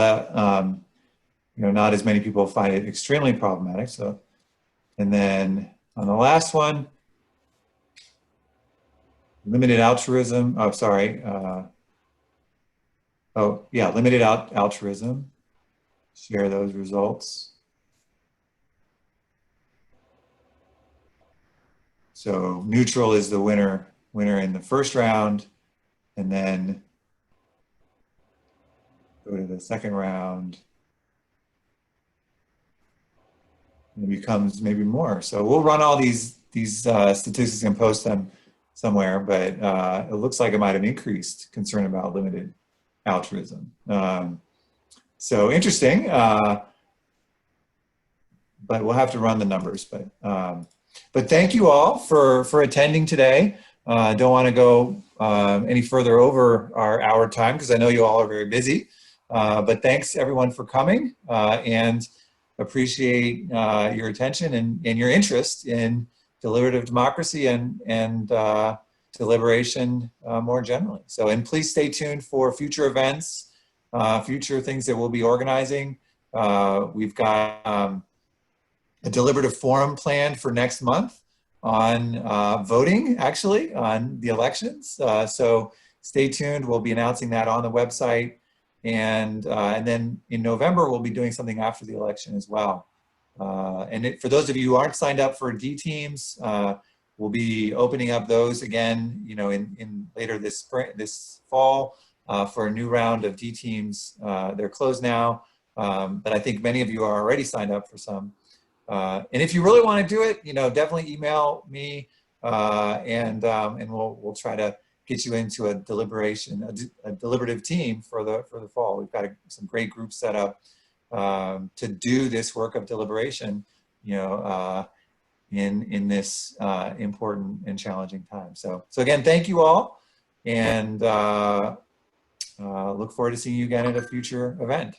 S1: not as many people find it extremely problematic. So, and then on the last one, limited altruism. Oh, sorry. Limited altruism. Share those results. So neutral is the winner in the first round, and then go to the second round. It becomes maybe more. So we'll run all these statistics and post them somewhere, but it looks like it might have increased concern about limited altruism. So interesting, but we'll have to run the numbers. But thank you all for attending today. I don't want to go any further over our hour time because I know you all are very busy. But thanks everyone for coming and appreciate your attention and your interest in deliberative democracy and deliberation more generally. So, and please stay tuned for future events, future things that we'll be organizing. We've got a deliberative forum planned for next month on voting, actually, on the elections. So stay tuned. We'll be announcing that on the website. And then in November, we'll be doing something after the election as well. For those of you who aren't signed up for D teams, we'll be opening up those again, in later this fall for a new round of D teams. They're closed now, but I think many of you are already signed up for some. And if you really want to do it, definitely email me, and we'll try to get you into a deliberative team for the fall. We've got some great groups set up to do this work of deliberation, in this important and challenging time. So again, thank you all, and look forward to seeing you again at a future event.